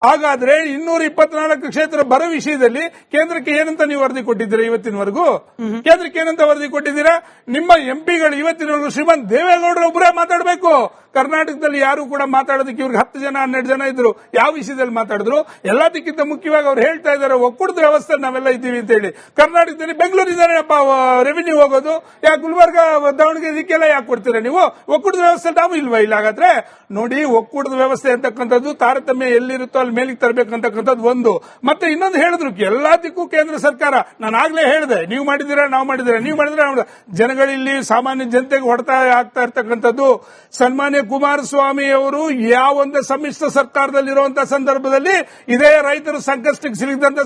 ಹಾಗಾದ್ರೆ 224 ಕ್ಷೇತ್ರ ಬರೋ ವಿಷಯದಲ್ಲಿ ಕೇಂದ್ರಕ್ಕೆ ಏನಂತ ನೀವು ವರದಿ ಕೊಟ್ಟಿದ್ದೀರಾ ಇವತ್ತಿನವರೆಗೂ? ಕೇಂದ್ರಕ್ಕೆ ಏನಂತ ವರದಿ ಕೊಟ್ಟಿದ್ದೀರಾ? ನಿಮ್ಮ ಎಂಪಿಗಳು ಇವತ್ತಿನವರೆಗೂ ಶ್ರೀಮಂತ್ ದೇವೇಗೌಡರು ಒಬ್ಬರೇ ಮಾತಾಡಬೇಕು. ಕರ್ನಾಟಕದಲ್ಲಿ ಯಾರು ಕೂಡ ಮಾತಾಡೋದಕ್ಕೆ ಇವ್ರಿಗೆ 10 ಜನ 12 ಜನ ಇದ್ರು. ಯಾವ ವಿಷಯದಲ್ಲಿ ಮಾತಾಡಿದ್ರು? ಎಲ್ಲದಕ್ಕಿಂತ ಮುಖ್ಯವಾಗಿ ಅವ್ರು ಹೇಳ್ತಾ ಇದ್ದಾರೆ ಒಕ್ಕೂಟದ ವ್ಯವಸ್ಥೆ ನಾವೆಲ್ಲ ಇದ್ದೀವಿ ಅಂತ ಹೇಳಿ. ಕರ್ನಾಟಕದಲ್ಲಿ ಬೆಂಗಳೂರಿದ್ದಾನೆಪ್ಪ ರೆವಿನ್ಯೂ ಹೋಗೋದು, ಯಾಕೆ ಗುಲ್ಬರ್ಗ ದಾವಣಗೆರೆ ಇದಕ್ಕೆಲ್ಲ ಯಾಕೆ ಕೊಡ್ತೀರಾ ನೀವು? ಒಕ್ಕೂಟದ ವ್ಯವಸ್ಥೆ ನಾವು ಇಲ್ವಾ? ಇಲ್ಲ. ಹಾಗಾದ್ರೆ ನೋಡಿ, ಒಕ್ಕೂಟದ ವ್ಯವಸ್ಥೆ ಅಂತಕ್ಕಂಥದ್ದು ತಾರತಮ್ಯ ಎಲ್ಲಿರುತ್ತೋ ಅಲ್ಲಿ ಮೇಲಿಗೆ ತರಬೇಕಂತಕ್ಕಂಥದ್ದು ಒಂದು. ಮತ್ತೆ ಇನ್ನೊಂದು ಹೇಳಿದ್ರು, ಎಲ್ಲದಕ್ಕೂ ಕೇಂದ್ರ ಸರ್ಕಾರ. ನಾನು ಆಗ್ಲೇ ಹೇಳಿದೆ, ನೀವು ಮಾಡಿದಿರಾ ನಾವು ಮಾಡಿದಿರಾ, ನೀವು ಮಾಡಿದ್ರೆ ಜನಗಳಲ್ಲಿ ಸಾಮಾನ್ಯ ಜನತೆಗೆ ಹೊಡೆತ ಆಗ್ತಾ ಇರ್ತಕ್ಕಂಥದ್ದು. ಸನ್ಮಾನ್ಯ ಕುಮಾರಸ್ವಾಮಿ ಅವರು ಯಾವೊಂದು ಸಮ್ಮಿಶ್ರ ಸರ್ಕಾರದಲ್ಲಿರುವಂತಹ ಸಂದರ್ಭದಲ್ಲಿ ಇದೇ ರೈತರು ಸಂಕಷ್ಟಕ್ಕೆ ಸಿಲುಕಿದಂತ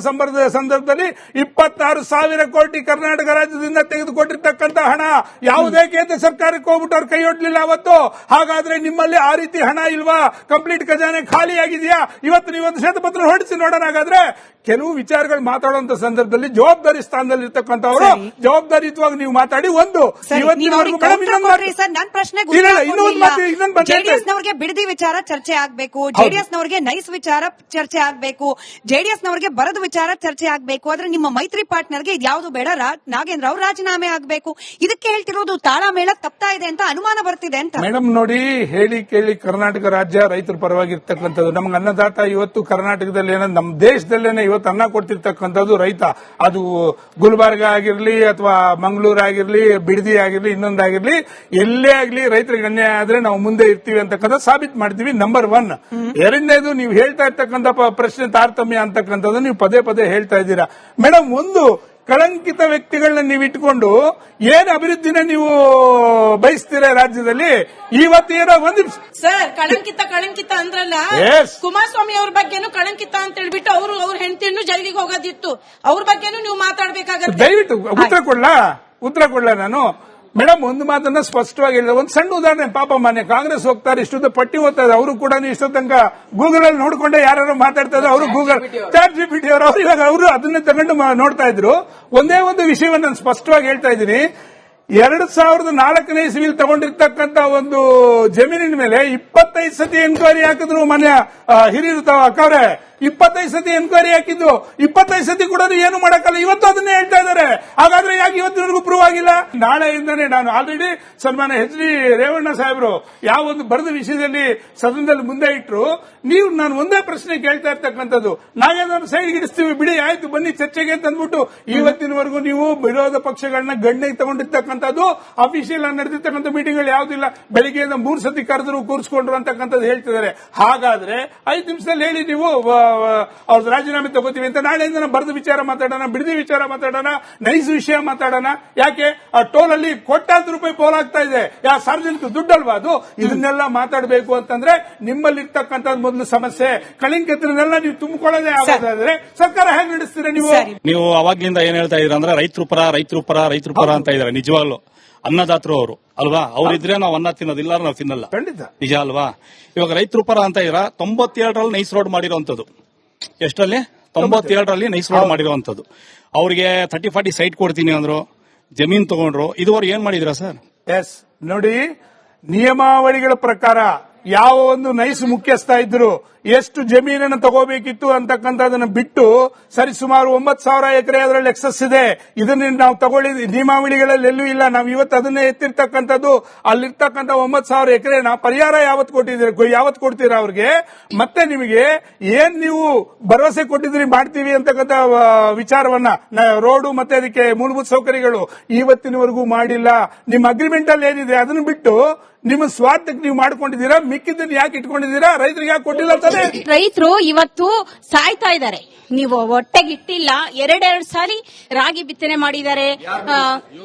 ಸಂದರ್ಭದಲ್ಲಿ 26,000 ಕೋಟಿ ಕರ್ನಾಟಕ ರಾಜ್ಯದಿಂದ ತೆಗೆದುಕೊಟ್ಟಿರ್ತಕ್ಕಂಥ ಹಣ ಯಾವುದೇ ಕೇಂದ್ರ ಸರ್ಕಾರಕ್ಕೆ ಹೋಗ್ಬಿಟ್ಟು ಅವ್ರು ಕೈ ಒಡ್ಲಿಲ್ಲ ಅವತ್ತು. ಹಾಗಾದ್ರೆ ನಿಮ್ಮಲ್ಲಿ ಆ ರೀತಿ ಹಣ ಇಲ್ವಾ? ಕಂಪ್ಲೀಟ್ ಖಜಾನೆ ಖಾಲಿ ಆಗಿದೆಯಾ? ಇವತ್ತು ನೀವೊಂದು ಶ್ವೇತಪತ್ರ ಹೊರಡಿಸಿ ನೋಡೋಣ. ಹಾಗಾದ್ರೆ ಕೆಲವು ವಿಚಾರಗಳು ಮಾತಾಡುವಂತ ಸಂದರ್ಭದಲ್ಲಿ ಜವಾಬ್ದಾರಿ ಸ್ಥಾನದಲ್ಲಿ ಇರ್ತಕ್ಕಂಥವರು ಜವಾಬ್ದಾರಿಯುತವಾಗಿ ನೀವು ಮಾತಾಡಿ. ಒಂದು ಜೆಡಿಎಸ್ನವರಿಗೆ ಬಿಡದಿ ವಿಚಾರ ಚರ್ಚೆ ಆಗಬೇಕು, ಜೆಡಿಎಸ್ನವರಿಗೆ ನೈಸ್ ವಿಚಾರ ಚರ್ಚೆ ಆಗಬೇಕು, ಜೆಡಿಎಸ್ನವರಿಗೆ ಬರದ ವಿಚಾರ ಚರ್ಚೆ ಆಗಬೇಕು. ಆದ್ರೆ ನಿಮ್ಮ ಮೈತ್ರಿ ಪಾರ್ಟ್ನರ್ಗೆ ಇದ್ಯಾವುದು ಬೇಡ, ನಾಗೇಂದ್ರ ಅವರು ರಾಜೀನಾಮೆ ಆಗಬೇಕು. ಇದಕ್ಕೆ ಹೇಳ್ತಿರೋದು ತಾಳಮೇಳ ತಪ್ತಾ ಇದೆ ಅಂತ ಅನುಮಾನ ಬರ್ತಿದೆ ಅಂತ. ಮೇಡಮ್ ನೋಡಿ, ಹೇಳಿ ಕೇಳಿ ಕರ್ನಾಟಕ ರಾಜ್ಯ ರೈತರ ಪರವಾಗಿರ್ತಕ್ಕಂಥದ್ದು. ನಮ್ಗೆ ಅನ್ನದಾತ ಇವತ್ತು ಕರ್ನಾಟಕದಲ್ಲಿ ನಮ್ಮ ದೇಶದಲ್ಲೇನೆ ಇವತ್ತು ಅನ್ನ ಕೊಡ್ತಿರ್ತಕ್ಕಂಥದ್ದು ರೈತ. ಅದು ಗುಲ್ಬರ್ಗ ಆಗಿರ್ಲಿ ಅಥವಾ ಮಂಗಳೂರು ಆಗಿರ್ಲಿ, ಬಿಡದಿ ಆಗಿರ್ಲಿ, ಇನ್ನೊಂದಾಗಿರ್ಲಿ, ಎಲ್ಲೇ ಆಗ್ಲಿ ರೈತರಿಗೆ ಅನ್ಯಾಯ ಆದ್ರೆ ನಾವು ಮುಂದೆ ಇರ್ತೀವಿ ಅಂತಕ್ಕಂಥ ಸಾಬೀತು ಮಾಡ್ತೀವಿ. ನಂಬರ್ 1. ಎರಡನೇದು, ನೀವು ಹೇಳ್ತಾ ಇರ್ತಕ್ಕಂಥ ಪ್ರಶ್ನೆ ತಾರತಮ್ಯ ಅಂತಕ್ಕಂಥದ್ದು ನೀವು ಪದೇ ಪದೇ ಹೇಳ್ತಾ ಇದ್ದೀರಾ. ಮೇಡಮ್, ಒಂದು ಕಳಂಕಿತ ವ್ಯಕ್ತಿಗಳನ್ನ ನೀವು ಇಟ್ಕೊಂಡು ಏನ್ ಅಭಿವೃದ್ಧಿನ ನೀವು ಬಯಸ್ತೀರಾ ರಾಜ್ಯದಲ್ಲಿ? ಇವತ್ತೇನೋ ಒಂದು ಸರ್ ಕಳಂಕಿತ ಅಂದ್ರಲ್ಲ, ಕುಮಾರಸ್ವಾಮಿ ಅವ್ರ ಬಗ್ಗೆನೂ ಕಳಂಕಿತ ಅಂತ ಹೇಳ್ಬಿಟ್ಟು ಅವ್ರ ಹೆಂಡತಿಯನ್ನು ಜೈಲಿಗೆ ಹೋಗೋದಿತ್ತು. ಅವ್ರ ಬಗ್ಗೆನೂ ನೀವು ಮಾತಾಡ್ಬೇಕಾಗತ್ತೆ. ದಯವಿಟ್ಟು ಉತ್ತರ ಕೊಡ್ಲಾ ನಾನು? ಮೇಡಮ್, ಒಂದು ಮಾತನ್ನ ಸ್ಪಷ್ಟವಾಗಿ ಹೇಳಿದೆ. ಒಂದು ಸಣ್ಣ ಉದಾಹರಣೆ, ಪಾಪ ಮಾನ್ಯ ಕಾಂಗ್ರೆಸ್ ಹೋಗ್ತಾರೆ, ಇಷ್ಟೊಂದು ಪಟ್ಟಿ ಓದ್ತಾ ಇದೆ. ಅವರು ಕೂಡ ಇಷ್ಟೋ ತನಕ ಗೂಗಲ್ ಅಲ್ಲಿ ನೋಡ್ಕೊಂಡೆ ಯಾರು ಮಾತಾಡ್ತಾ ಇದ್ರು. ಅವರು ಗೂಗಲ್ ಚಾಟ್ ಜಿಪಿಟಿ ಅವರು ಇವಾಗ ಅವರು ಅದನ್ನೇ ತಗೊಂಡು ನೋಡ್ತಾ ಇದ್ರು. ಒಂದೇ ಒಂದು ವಿಷಯವನ್ನು ನಾನು ಸ್ಪಷ್ಟವಾಗಿ ಹೇಳ್ತಾ ಇದ್ದೀನಿ. 2004ನೇ ಇಸ್ವಿಯಲ್ಲಿ ತಗೊಂಡಿರ್ತಕ್ಕಂಥ ಒಂದು ಜಮೀನಿನ ಮೇಲೆ 25 ಸತಿ ಎನ್ಕ್ವೈರಿ ಹಾಕಿದ್ರು. ಮಾನ್ಯ ಹಿರಿಯರು ಅಕ್ಕವ್ರೆ, 25 ಸತಿ ಎನ್ಕ್ವೈರಿ ಹಾಕಿದ್ದು, 25 ಸತಿ ಕೂಡ ಏನು ಮಾಡಕ್ಕಲ್ಲ. ಇವತ್ತು ಅದನ್ನೇ ಹೇಳ್ತಾ ಇದ್ದಾರೆ. ಹಾಗಾದ್ರೆ ಯಾಕೆ ಇವತ್ತಿನವರೆಗೂ ಪ್ರೂವ್ ಆಗಿಲ್ಲ? ನಾಳೆಯಿಂದಾನೇ ನಾನು ಆಲ್ರೆಡಿ ಸನ್ಮಾನ್ಯ ಎಚ್ ಡಿ ರೇವಣ್ಣ ಸಾಹೇಬರು ಯಾವ ಒಂದು ಬರೆದ ವಿಷಯದಲ್ಲಿ ಸದನದಲ್ಲಿ ಮುಂದೆ ಇಟ್ಟರು. ನೀವು ನಾನು ಒಂದೇ ಪ್ರಶ್ನೆ ಕೇಳ್ತಾ ಇರ್ತಕ್ಕಂಥದ್ದು, ನಾವೇನಾದ್ರು ಸೈಡ್ಗೆ ಇಡಿಸ್ತೀವಿ, ಬಿಡಿ ಆಯ್ತು ಬನ್ನಿ ಚರ್ಚೆಗೆ ಅಂತ ಅಂದ್ಬಿಟ್ಟು ಇವತ್ತಿನವರೆಗೂ ನೀವು ವಿರೋಧ ಪಕ್ಷಗಳನ್ನ ಗಣ್ಯಕ್ಕೆ ತಗೊಂಡಿರ್ತಕ್ಕಂಥದ್ದು, ಅಫಿಷಿಯಲ್ ನಡೆದಿರ್ತಕ್ಕಂಥ ಮೀಟಿಂಗ್ಗಳು ಯಾವುದಿಲ್ಲ. ಬೆಳಿಗ್ಗೆಯಿಂದ 3 ಸತಿ ಕರೆದ್ರು ಕೂರಿಸಿಕೊಂಡ್ರು ಅಂತಕ್ಕಂಥದ್ದು ಹೇಳ್ತಿದ್ದಾರೆ. ಹಾಗಾದ್ರೆ 5 ನಿಮಿಷದಲ್ಲಿ ಹೇಳಿ ನೀವು ಅವ್ರದ್ದು ರಾಜೀನಾಮೆ ತಗೋತೀವಿ ಅಂತ. ನಾಳೆಯಿಂದ ಬರೆದ ವಿಚಾರ ಮಾತಾಡೋಣ, ಬಿಡದಿ ವಿಚಾರ ಮಾತಾಡೋಣ, ನೈಸ್ ವಿಷಯ ಮಾತಾಡೋಣ. ಯಾಕೆ ಆ ಟೋಲ್ ಅಲ್ಲಿ ಕೋಟ್ಯಾಂತರ ರೂಪಾಯಿ ಪೋಲ್ ಆಗ್ತಾ ಇದೆ, ಯಾವ ಸಾರ್ವಜನಿಕ ದುಡ್ಡಲ್ವಾ ಅದು? ಇದನ್ನೆಲ್ಲ ಮಾತಾಡಬೇಕು ಅಂತಂದ್ರೆ ನಿಮ್ಮಲ್ಲಿರ್ತಕ್ಕಂಥ ಮೊದಲು ಸಮಸ್ಯೆ ಕಳಿಂಕತ್ರನೆಲ್ಲ ನೀವು ತುಂಬಿಕೊಳ್ಳೋದೇ ಆಗೋದಾದ್ರೆ ಸರ್ಕಾರ ಹೇಗೆ ನಡೆಸ್ತೀರಾ ನೀವು? ನೀವು ಅವಾಗ್ಲಿಂದ ಏನ್ ಹೇಳ್ತಾ ಇದ್ರ ಅಂದ್ರೆ ರೈತರು ಪರ ಅಂತ ಇದಾರೆ. ನಿಜವಾಗ್ಲು ಅನ್ನದಾತರು ಅವರು ಅಲ್ವಾ? ಅವರಿದ್ರೆ ನಾವು ಅನ್ನ ತಿನ್ನೋದಿಲ್ಲ, ನಾವು ತಿನ್ನಲ್ಲ. ಖಂಡಿತ ನಿಜ ಅಲ್ವಾ? ಇವಾಗ ರೈತರು ಪರ ಅಂತ ಇದ್ರ 97ರಲ್ಲಿ ನೈಸ್ ರೋಡ್ ಮಾಡಿರುವಂತದ್ದು. ಎಷ್ಟರಲ್ಲಿ? 97ರಲ್ಲಿ ನೈಸ್ ರೋಡ್ ಮಾಡಿರುವಂತದ್ದು. ಅವ್ರಿಗೆ 30-40 ಸೈಟ್ ಕೊಡ್ತೀನಿ ಅಂದ್ರು, ಜಮೀನ್ ತಗೊಂಡ್ರು. ಇದುವರೆಗೆ ಏನ್ ಮಾಡಿದಿರಾ ಸರ್? ಎಸ್ ನೋಡಿ, ನಿಯಮಾವಳಿಗಳ ಪ್ರಕಾರ ಯಾವ ಒಂದು ನೈಸ್ ಮುಖ್ಯಸ್ಥ ಇದ್ರು ಎಷ್ಟು ಜಮೀನನ್ನು ತಗೋಬೇಕಿತ್ತು ಅಂತಕ್ಕಂಥದನ್ನ ಬಿಟ್ಟು ಸರಿಸುಮಾರು 9,000 ಎಕರೆ ಅದರಲ್ಲಿ ಎಕ್ಸಸ್ ಇದೆ. ಇದನ್ನ ನಾವು ತಗೊಳ್ಳಿ ನಿಯಮಾವಳಿಗಳಲ್ಲಿ ಎಲ್ಲೂ ಇಲ್ಲ. ನಾವು ಇವತ್ತು ಅದನ್ನೇ ಎತ್ತಿರ್ತಕ್ಕಂಥದ್ದು. ಅಲ್ಲಿರ್ತಕ್ಕಂಥ 9,000 ಎಕರೆನ ಪರಿಹಾರ ಯಾವತ್ತು ಕೊಡ್ತೀರಾ ಅವ್ರಿಗೆ? ಮತ್ತೆ ನಿಮಗೆ ಏನ್ ನೀವು ಭರವಸೆ ಕೊಟ್ಟಿದ್ರಿ ಮಾಡ್ತೀವಿ ಅಂತಕ್ಕಂಥ ವಿಚಾರವನ್ನ, ರೋಡು ಮತ್ತೆ ಅದಕ್ಕೆ ಮೂಲಭೂತ ಸೌಕರ್ಯಗಳು ಇವತ್ತಿನವರೆಗೂ ಮಾಡಿಲ್ಲ. ನಿಮ್ಮ ಅಗ್ರಿಮೆಂಟ್ ಅಲ್ಲಿ ಏನಿದೆ ಅದನ್ನು ಬಿಟ್ಟು ನಿಮ್ಮ ಸ್ವಾರ್ಥಕ್ಕೆ ನೀವು ಮಾಡ್ಕೊಂಡಿದ್ದೀರಾ. ಮಿಕ್ಕಿದ್ದನ್ನು ಯಾಕೆ ಇಟ್ಕೊಂಡಿದ್ದೀರಾ? ರೈತರಿಗೆ ಯಾಕೆ ಕೊಟ್ಟಿಲ್ಲ ತಾನೆ? ರೈತರು ಇವತ್ತು ಸಾಯ್ತಾ ಇದ್ದಾರೆ. ನೀವು ಹೊಟ್ಟೆಗಿಟ್ಟಿಲ್ಲ. 2 ಸಾರಿ ರಾಗಿ ಬಿತ್ತನೆ ಮಾಡಿದ್ದಾರೆ,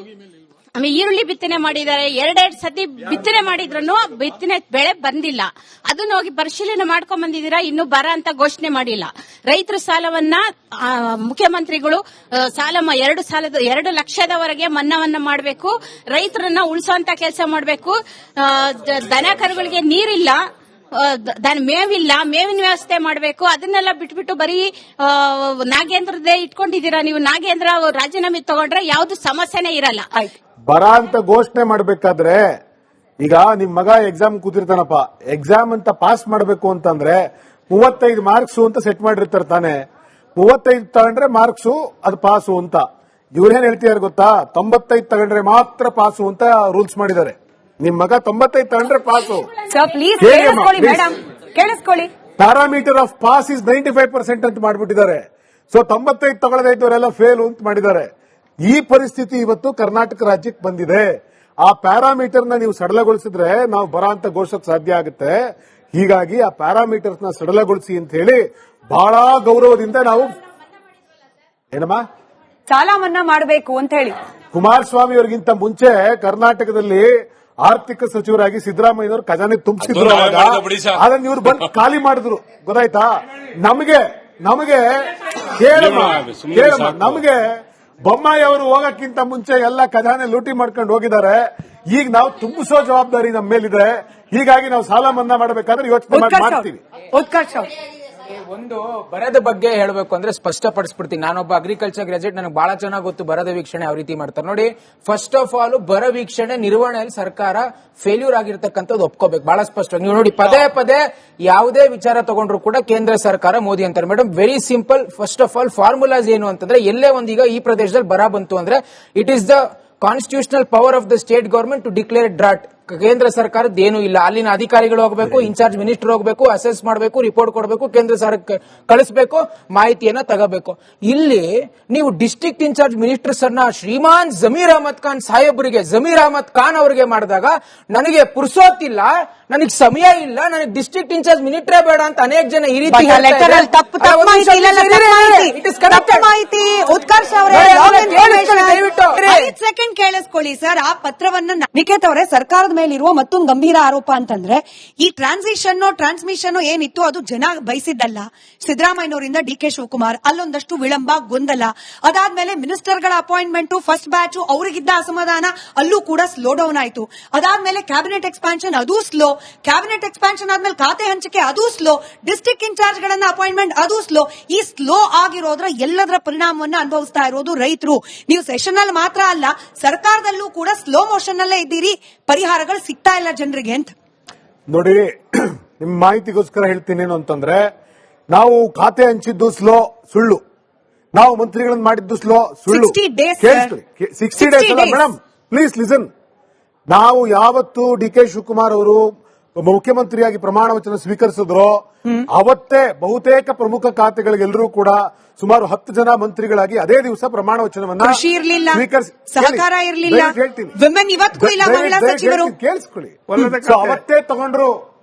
ಈರುಳ್ಳಿ ಬಿತ್ತನೆ ಮಾಡಿದ್ದಾರೆ. 2 ಸತಿ ಬಿತ್ತನೆ ಮಾಡಿದ್ರು ಬಿತ್ತನೆ ಬೆಳೆ ಬಂದಿಲ್ಲ. ಅದನ್ನ ಹೋಗಿ ಪರಿಶೀಲನೆ ಮಾಡ್ಕೊಂಡ್ ಬಂದಿದ್ದೀರಾ. ಇನ್ನು ಬರ ಅಂತ ಘೋಷಣೆ ಮಾಡಿಲ್ಲ. ರೈತರ ಸಾಲವನ್ನ ಮುಖ್ಯಮಂತ್ರಿಗಳು ಸಾಲ 2 ಲಕ್ಷದವರೆಗೆ ಮನ್ನಾವನ್ನ ಮಾಡಬೇಕು. ರೈತರನ್ನ ಉಳಿಸುವಂತ ಕೆಲಸ ಮಾಡಬೇಕು. ದನ ಕರುಗಳಿಗೆ ನೀರಿಲ್ಲ, ಮೇವಿಲ್ಲ, ಮೇವಿನ ವ್ಯವಸ್ಥೆ ಮಾಡಬೇಕು. ಅದನ್ನೆಲ್ಲ ಬಿಟ್ಬಿಟ್ಟು ಬರೀ ನಾಗೇಂದ್ರದೇ ಇಟ್ಕೊಂಡಿದ್ದೀರಾ ನೀವು. ನಾಗೇಂದ್ರ ರಾಜೀನಾಮೆ ತಗೊಂಡ್ರೆ ಯಾವ್ದು ಸಮಸ್ಯೆನೇ ಇರಲ್ಲ. ಬರ ಅಂತ ಘೋಷಣೆ ಮಾಡಬೇಕಾದ್ರೆ ಈಗ ನಿಮ್ ಮಗ ಎಕ್ಸಾಮ್ ಕೂತಿರ್ತಾನಪ್ಪ, ಎಕ್ಸಾಮ್ ಅಂತ ಪಾಸ್ ಮಾಡಬೇಕು ಅಂತಂದ್ರೆ 35 ಮಾರ್ಕ್ಸು ಅಂತ ಸೆಟ್ ಮಾಡಿರ್ತಾರೆ ತಾನೆ. 35 ತಗೊಂಡ್ರೆ ಮಾರ್ಕ್ಸು ಅದು ಪಾಸು ಅಂತ. ಇವ್ರೇನ್ ಹೇಳ್ತಿದಾರೆ ಗೊತ್ತಾ, 95 ತಗೊಂಡ್ರೆ ಮಾತ್ರ ಪಾಸು ಅಂತ ರೂಲ್ಸ್ ಮಾಡಿದ್ದಾರೆ. ನಿಮ್ ಮಗ 95 ತಗೊಂಡ್ರೆ ಪಾಸು. ಪ್ಲೀಸ್ ಹೇಳಿ ಅಮ್ಮ, ಕೇಳಿಸ್ಕೊಳ್ಳಿ please. ಮೇಡಮ್, ಕೇಳಿಸ್ಕೊಳ್ಳಿ. ಪ್ಯಾರಾಮೀಟರ್ ಆಫ್ ಪಾಸ್ ಇಸ್ 95% ಅಂತ ಮಾಡ್ಬಿಟ್ಟಿದ್ದಾರೆ. ಸೊ 95 ತಗೊಳ್ಳದೇ ಇದ್ದವರೆಲ್ಲ ಫೇಲ್ ಅಂತ ಮಾಡಿದ್ದಾರೆ. ಈ ಪರಿಸ್ಥಿತಿ ಇವತ್ತು ಕರ್ನಾಟಕ ರಾಜ್ಯಕ್ಕೆ ಬಂದಿದೆ. ಆ ಪ್ಯಾರಾಮೀಟರ್ ನ ನೀವು ಸಡಲಗೊಳಿಸಿದ್ರೆ ನಾವು ಬರ ಅಂತ ಘೋಷಿಸಕ್ಕೆ ಸಾಧ್ಯ ಆಗುತ್ತೆ. ಹೀಗಾಗಿ ಆ ಪ್ಯಾರಾಮೀಟರ್ಸ್ ನ ಸಡಲಗೊಳಿಸಿ ಅಂತ ಹೇಳಿ ಬಹಳ ಗೌರವದಿಂದ ನಾವು ಏನಮ್ಮ ಸಾಲ ಮನ್ನಾ ಮಾಡಬೇಕು ಅಂತ ಹೇಳಿ ಕುಮಾರಸ್ವಾಮಿ ಅವರಿಗಿಂತ ಮುಂಚೆ ಕರ್ನಾಟಕದಲ್ಲಿ ಆರ್ಥಿಕ ಸಚಿವರಾಗಿ ಸಿದ್ದರಾಮಯ್ಯನವರು ಖಜಾನೆ ತುಂಬಿಸಿದ್ರು. ಅದನ್ನ ಇವರು ಬಂದು ಖಾಲಿ ಮಾಡಿದ್ರು. ಗೊತ್ತಾಯ್ತಾ? ನಮಗೆ ನಮಗೆ ಬೊಮ್ಮಾಯಿ ಅವರು ಹೋಗಕ್ಕಿಂತ ಮುಂಚೆ ಎಲ್ಲ ಖಜಾನೆ ಲೂಟಿ ಮಾಡ್ಕೊಂಡು ಹೋಗಿದ್ದಾರೆ. ಈಗ ನಾವು ತುಂಬಿಸೋ ಜವಾಬ್ದಾರಿ ನಮ್ಮ ಮೇಲಿದೆ. ಹೀಗಾಗಿ ನಾವು ಸಾಲ ಮನ್ನಾ ಮಾಡಬೇಕಾದ್ರೆ ಯೋಚನೆ ಮಾಡ್ತೀವಿ. ಉತ್ಕರ್ಷ್ ಅವ್ರು. ಒಂದು ಬರದ ಬಗ್ಗೆ ಹೇಳಬೇಕು ಅಂದ್ರೆ ಸ್ಪಷ್ಟಪಡಿಸ್ಬಿಡ್ತೀನಿ. ನಾನೊಬ್ಬ ಅಗ್ರಿಕಲ್ಚರ್ ಗ್ರಾಜುಯೇಟ್, ನನಗೆ ಬಹಳ ಚೆನ್ನಾಗಿ ಗೊತ್ತು ಬರದ ವೀಕ್ಷಣೆ ಯಾವ ರೀತಿ ಮಾಡ್ತಾರೆ ನೋಡಿ. ಫಸ್ಟ್ ಆಫ್ ಆಲ್ ಬರ ವೀಕ್ಷಣೆ ನಿರ್ವಹಣೆಯಲ್ಲಿ ಸರ್ಕಾರ ಫೇಲ್ಯೂರ್ ಆಗಿರ್ತಕ್ಕಂಥದ್ದು ಒಪ್ಕೋಬೇಕು ಬಹಳ ಸ್ಪಷ್ಟವಾಗಿ. ನೀವು ನೋಡಿ, ಪದೇ ಪದೇ ಯಾವುದೇ ವಿಚಾರ ತಗೊಂಡ್ರು ಕೂಡ ಕೇಂದ್ರ ಸರ್ಕಾರ ಮೋದಿ ಅಂತಾರೆ. Madam, very simple. First of all formulas ಏನು ಅಂತಂದ್ರೆ, ಎಲ್ಲೇ ಒಂದೀಗ ಈ ಪ್ರದೇಶದಲ್ಲಿ ಬರ ಬಂತು ಅಂದ್ರೆ it is the constitutional power of the state government to declare drought. ಕೇಂದ್ರ ಸರ್ಕಾರದ್ದು ಏನು ಇಲ್ಲ. ಅಲ್ಲಿನ ಅಧಿಕಾರಿಗಳು ಹೋಗಬೇಕು, ಇನ್ಚಾರ್ಜ್ ಮಿನಿಸ್ಟರ್ ಹೋಗಬೇಕು, ಅಸೆಸ್ ಮಾಡಬೇಕು, ರಿಪೋರ್ಟ್ ಕೊಡಬೇಕು, ಕೇಂದ್ರ ಸರ್ಕಾರ ಕಳಿಸಬೇಕು, ಮಾಹಿತಿಯನ್ನ ತಗೋಬೇಕು. ಇಲ್ಲಿ ನೀವು ಡಿಸ್ಟ್ರಿಕ್ಟ್ ಇನ್ಚಾರ್ಜ್ ಮಿನಿಸ್ಟರ್ಸ್ ಅನ್ನ ಶ್ರೀಮಾನ್ ಜಮೀರ್ ಅಹಮದ್ ಖಾನ್ ಸಾಹೇಬ್ರಿಗೆ, ಜಮೀರ್ ಅಹಮದ್ ಖಾನ್ ಅವರಿಗೆ ಮಾಡಿದಾಗ ನನಗೆ ಪುರ್ಸೋತಿಲ್ಲ, ನನಗೆ ಸಮಯ ಇಲ್ಲ, ನನಗೆ ಡಿಸ್ಟ್ರಿಕ್ಟ್ ಇನ್ಚಾರ್ಜ್ ಮಿನಿಸ್ಟ್ರೇ ಬೇಡ ಅಂತ ಅನೇಕ ಜನ ಈ ರೀತಿ ಉತ್ಕರ್ಷ್ ಅವರೇ ಸೆಕೆಂಡ್ ಕೇಳಿಸ್ಕೊಳ್ಳಿ ಸರ್. ಆ ಪತ್ರವನ್ನ ನಿಖೇತ್ ಅವರೇ, ಸರ್ಕಾರದ ಮೇಲಿರುವ ಮತ್ತೊಂದು ಗಂಭೀರ ಆರೋಪ ಅಂತಂದ್ರೆ ಈ ಟ್ರಾನ್ಸ್ಮಿಷನ್ ಏನಿತ್ತು ಅದು ಜನ ಬಯಸಿದ್ದಲ್ಲ. ಸಿದ್ದರಾಮಯ್ಯನವರಿಂದ ಡಿ.ಕೆ. ಶಿವಕುಮಾರ್ ಅಲ್ಲೊಂದಷ್ಟು ವಿಳಂಬ, ಗೊಂದಲ. ಅದಾದ್ಮೇಲೆ ಮಿನಿಸ್ಟರ್ಗಳ ಅಪಾಯಿಂಟ್ಮೆಂಟ್ ಫಸ್ಟ್ ಬ್ಯಾಚ್ ಅವರಿಗಿದ್ದ ಅಸಮಾಧಾನ, ಅಲ್ಲೂ ಕೂಡ ಸ್ಲೋ ಡೌನ್ ಆಯಿತು. ಅದಾದ್ಮೇಲೆ ಕ್ಯಾಬಿನೆಟ್ ಎಕ್ಸ್ಪಾನ್ಷನ್ ಅದು ಸ್ಲೋ. ಕ್ಯಾಬಿನೆಟ್ ಎಕ್ಸ್ಪಾನ್ಷನ್ ಆದ್ಮೇಲೆ ಖಾತೆ ಹಂಚಿಕೆ ಅದು ಸ್ಲೋ. ಡಿಸ್ಟ್ರಿಕ್ಟ್ ಇನ್ಚಾರ್ಜ್ ಗಳನ್ನ ಅಪಾಯಿಂಟ್ಮೆಂಟ್ ಅದು ಸ್ಲೋ. ಈ ಸ್ಲೋ ಆಗಿರೋದ್ರ ಎಲ್ಲದರ ಪರಿಣಾಮವನ್ನ ಅನುಭವಿಸ್ತಾ ಇರೋದು ರೈತರು. ನೀವು ಸೆಷನ್ ಅಲ್ಲಿ ಮಾತ್ರ ಅಲ್ಲ, ಸರ್ಕಾರದಲ್ಲೂ ಕೂಡ ಸ್ಲೋ ಮೋಷನ್ ಅಲ್ಲೇ ಇದ್ದೀರಿ. ಪರಿಹಾರಗಳು ಸಿಗ್ತಾ ಇಲ್ಲ ಜನರಿಗೆ ಅಂತ ನೋಡಿ. ನಿಮ್ ಮಾಹಿತಿಗೋಸ್ಕರ ಹೇಳ್ತೀನೇನು ಅಂತಂದ್ರೆ, ನಾವು ಖಾತೆ ಹಂಚಿದ್ದು ಸ್ಲೋ, ಸುಳ್ಳು. ನಾವು ಮಂತ್ರಿಗಳನ್ನು ಮಾಡಿದ್ದು ಸ್ಲೋ, ಸುಳ್ಳು. 60 days, ಕೇಳಿಸ್ಕೊಳ್ಳಿ. 60 days ಅಲ್ಲ ಮೇಡಮ್, ಪ್ಲೀಸ್ ಲಿಸನ್. ನಾವು ಯಾವತ್ತು ಡಿ.ಕೆ. ಶಿವಕುಮಾರ್ ಅವರು ಮುಖ್ಯಮಂತ್ರಿಯಾಗಿ ಪ್ರಮಾಣ ವಚನ ಸ್ವೀಕರಿಸಿದ್ರು ಅವತ್ತೇ ಬಹುತೇಕ ಪ್ರಮುಖ ಖಾತೆಗಳಿಗೆಲ್ಲರೂ ಕೂಡ ಸುಮಾರು 10 ಜನ ಮಂತ್ರಿಗಳಾಗಿ ಅದೇ ದಿವಸ ಪ್ರಮಾಣ ವಚನವನ್ನ ಕೃಷಿ ಇರಲಿಲ್ಲ, ಸಹಕಾರ ಇರಲಿಲ್ಲ, ಹೇಳ್ತೀನಿ, ವಿಮೆನ್ ಇವತ್ತು ಇಲ್ಲ, ಮಹಿಳಾ ಸಚಿವರು ಕೇಳಿಸ್ಕೊಳ್ಳಿ. ಅವತ್ತೇ ತಗೊಂಡ್ರು.